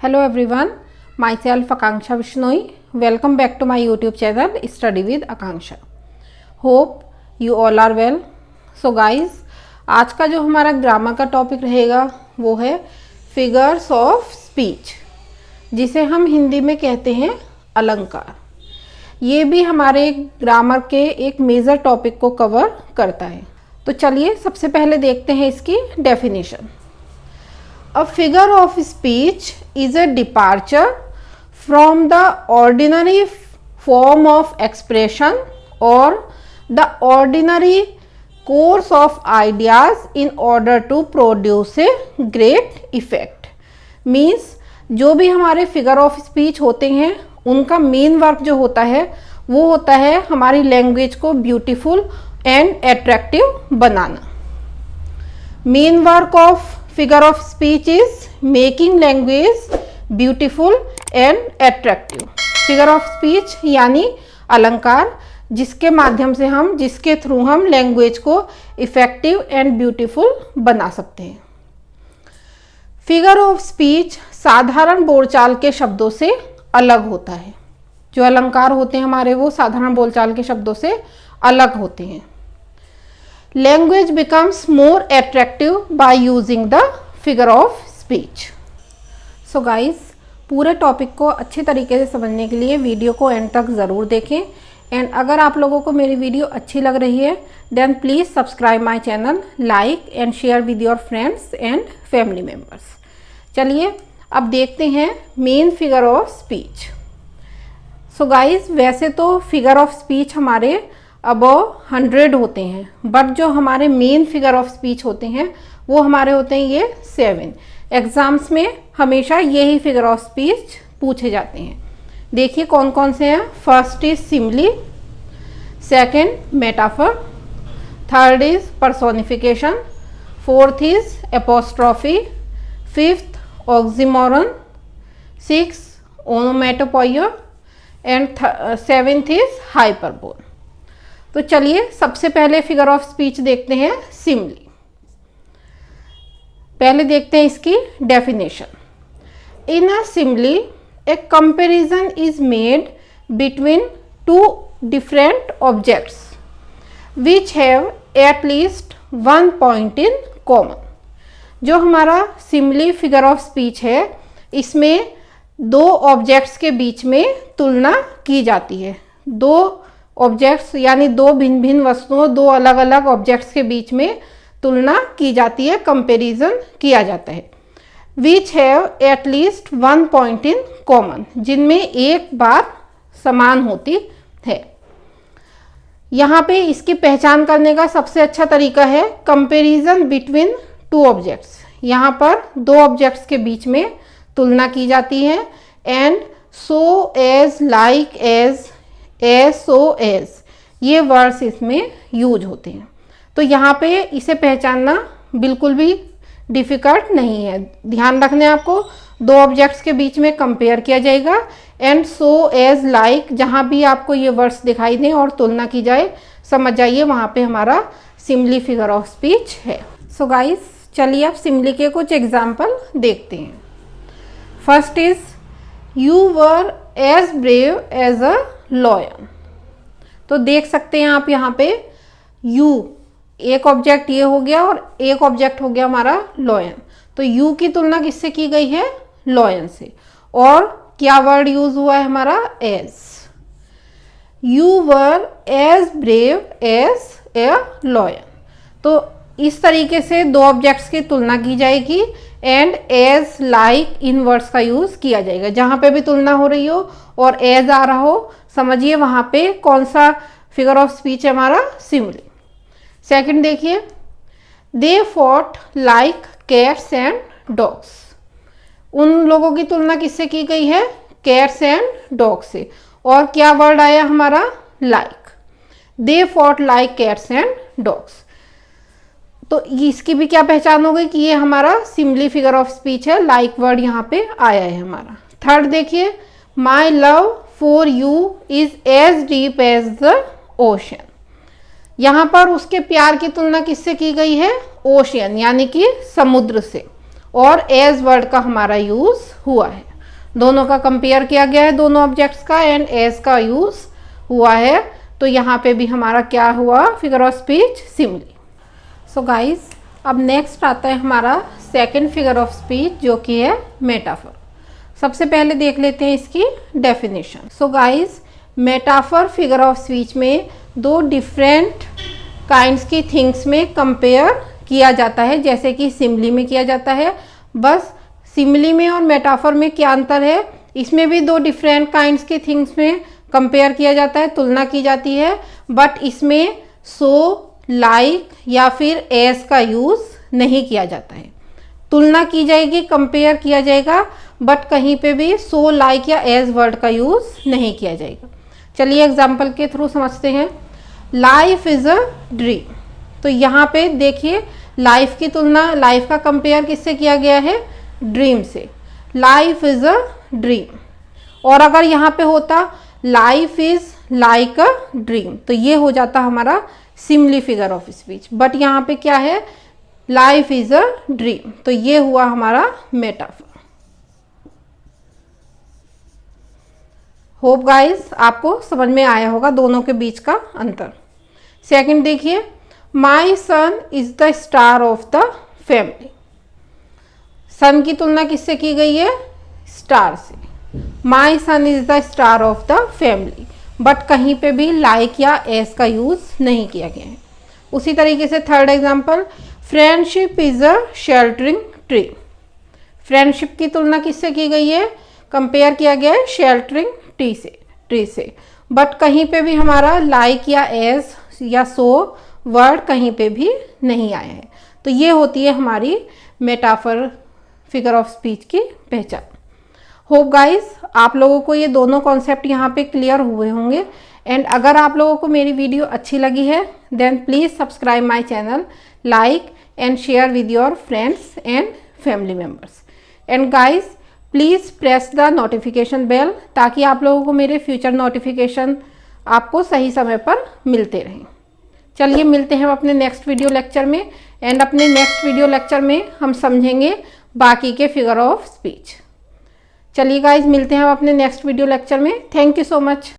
Hello everyone, myself Akanksha Vishnoi. Welcome back to my YouTube channel Study with Akanksha. Hope you all are well. So guys, आज का जो हमारा grammar का topic रहेगा वो है फिगर्स ऑफ स्पीच, जिसे हम हिंदी में कहते हैं अलंकार। ये भी हमारे ग्रामर के एक मेजर टॉपिक को कवर करता है। तो चलिए सबसे पहले देखते हैं इसकी definition. A figure of speech is a departure from the ordinary form of expression or the ordinary course of ideas in order to produce a great effect. Means जो भी हमारे फिगर ऑफ स्पीच होते हैं उनका main work जो होता है वो होता है हमारी लैंग्वेज को beautiful and attractive banana. Main work of figure of speech is making language beautiful and attractive. figure of speech यानी अलंकार, जिसके माध्यम से हम जिसके थ्रू हम लैंग्वेज को इफेक्टिव एंड ब्यूटीफुल बना सकते हैं। फिगर ऑफ स्पीच साधारण बोलचाल के शब्दों से अलग होता है। जो अलंकार होते हैं हमारे वो साधारण बोलचाल के शब्दों से अलग होते हैं। Language becomes more attractive by using the figure of speech. So guys, पूरे टॉपिक को अच्छे तरीके से समझने के लिए वीडियो को एंड तक ज़रूर देखें। एंड अगर आप लोगों को मेरी वीडियो अच्छी लग रही है then please subscribe my channel, like and share with your friends and family members. चलिए अब देखते हैं main figure of speech. So guys, वैसे तो फिगर ऑफ स्पीच हमारे अबव 100 होते हैं, बट जो हमारे मेन फिगर ऑफ स्पीच होते हैं वो हमारे होते हैं ये 7। एग्जाम्स में हमेशा यही फिगर ऑफ स्पीच पूछे जाते हैं। देखिए कौन कौन से हैं। First is simile, second metaphor, third is personification, fourth is apostrophe, fifth oxymoron, six onomatopoeia and seventh is hyperbole. तो चलिए सबसे पहले फिगर ऑफ स्पीच देखते हैं सिमली। पहले देखते हैं इसकी definition. In a simile a comparison is made between two different objects which have at least one point in common. जो हमारा सिमली फिगर ऑफ स्पीच है इसमें दो ऑब्जेक्ट्स के बीच में तुलना की जाती है। दो ऑब्जेक्ट्स यानी दो भिन्न भिन्न वस्तुओं, दो अलग अलग ऑब्जेक्ट्स के बीच में तुलना की जाती है, कंपैरिजन किया जाता है। विच have at least one point in common, जिनमें एक बात समान होती है। यहाँ पे इसकी पहचान करने का सबसे अच्छा तरीका है कंपैरिजन बिटवीन टू ऑब्जेक्ट्स। यहाँ पर दो ऑब्जेक्ट्स के बीच में तुलना की जाती है। And so as, like as, so as, ये वर्ड्स इसमें यूज होते हैं। तो यहाँ पे इसे पहचानना बिल्कुल भी डिफ़िकल्ट नहीं है। ध्यान रखने आपको दो ऑब्जेक्ट्स के बीच में कंपेयर किया जाएगा। एंड सो एज, लाइक, जहाँ भी आपको ये वर्ड्स दिखाई दें और तुलना की जाए समझ जाइए वहाँ पे हमारा सिमली फिगर ऑफ स्पीच है। सो गाइस, चलिए अब सिमली के कुछ एग्जाम्पल देखते हैं। First is you were as brave as a lion. तो देख सकते हैं आप यहाँ पे यू, एक ऑब्जेक्ट ये हो गया और एक ऑब्जेक्ट हो गया हमारा लॉयन। तो यू की तुलना किससे की गई है? लॉयन से। और क्या वर्ड यूज हुआ है हमारा? As. You were as brave as a lion. तो इस तरीके से दो ऑब्जेक्ट्स की तुलना की जाएगी। एंड एज, लाइक, इन वर्ड्स का यूज किया जाएगा। जहां पे भी तुलना हो रही हो और एज आ रहा हो समझिए वहां पे कौन सा फिगर ऑफ स्पीच है हमारा? सिमली। सेकंड देखिए, they fought like cats and dogs. उन लोगों की तुलना किससे की गई है? कैट्स एंड डॉग से। और क्या वर्ड आया हमारा? Like. They fought like cats and dogs. तो इसकी भी क्या पहचान हो गई कि ये हमारा सिमली फिगर ऑफ स्पीच है। लाइक वर्ड यहाँ पे आया है हमारा। थर्ड देखिए, my love for you is as deep as the ocean. यहाँ पर उसके प्यार की तुलना किससे की गई है? ओशियन यानी कि समुद्र से। और एज वर्ड का हमारा यूज हुआ है। दोनों का कंपेयर किया गया है, दोनों ऑब्जेक्ट्स का, एंड एज का यूज हुआ है। तो यहाँ पे भी हमारा क्या हुआ, figure of speech simile. So guys अब नेक्स्ट आता है हमारा सेकंड फिगर ऑफ स्पीच जो कि है मेटाफर। सबसे पहले देख लेते हैं इसकी definition. So guys metaphor figure of speech में दो डिफरेंट काइंड्स की थिंग्स में कंपेयर किया जाता है, जैसे कि सिमिली में किया जाता है। बस सिमिली में और मेटाफर में क्या अंतर है, इसमें भी दो डिफरेंट काइंड्स के थिंग्स में कंपेयर किया जाता है, तुलना की जाती है, बट इसमें सो, लाइक या फिर एज का यूज नहीं किया जाता है। तुलना की जाएगी, कंपेयर किया जाएगा, बट कहीं पे भी सो, लाइक या एज वर्ड का यूज नहीं किया जाएगा। चलिए एग्जाम्पल के थ्रू समझते हैं। लाइफ इज अ ड्रीम, तो यहाँ पे देखिए लाइफ की तुलना, लाइफ का कंपेयर किससे किया गया है, ड्रीम से। लाइफ इज अ ड्रीम, और अगर यहाँ पे होता life is like a dream तो ये हो जाता हमारा simile figure of speech, but यहाँ पे क्या है, लाइफ इज अ ड्रीम, तो ये हुआ हमारा मेटाफर। होप गाइस आपको समझ में आया होगा दोनों के बीच का अंतर। सेकंड देखिए, my son is the star of the family. Son की तुलना किससे की गई है, स्टार से। My son is the star of the family, but कहीं पे भी लाइक या एस का यूज नहीं किया गया है। उसी तरीके से third example, friendship is a sheltering tree. Friendship की तुलना किससे की गई है, कंपेयर किया गया है शेल्टरिंग ट्री से, बट कहीं पे भी हमारा लाइक या एस या सो वर्ड कहीं पे भी नहीं आया है। तो ये होती है हमारी मेटाफर फिगर ऑफ स्पीच की पहचान। होप गाइस आप लोगों को ये दोनों कॉन्सेप्ट यहाँ पे क्लियर हुए होंगे, एंड अगर आप लोगों को मेरी वीडियो अच्छी लगी है then please subscribe my channel, like and share with your friends and family members, and guys please press the notification bell ताकि आप लोगों को मेरे फ्यूचर नोटिफिकेशन आपको सही समय पर मिलते रहें। चलिए मिलते हैं अपने नेक्स्ट वीडियो लेक्चर में, एंड अपने नेक्स्ट वीडियो लेक्चर में हम समझेंगे बाकी के फिगर ऑफ स्पीच। चलिए गाइज मिलते हैं हम अपने नेक्स्ट वीडियो लेक्चर में। Thank you so much.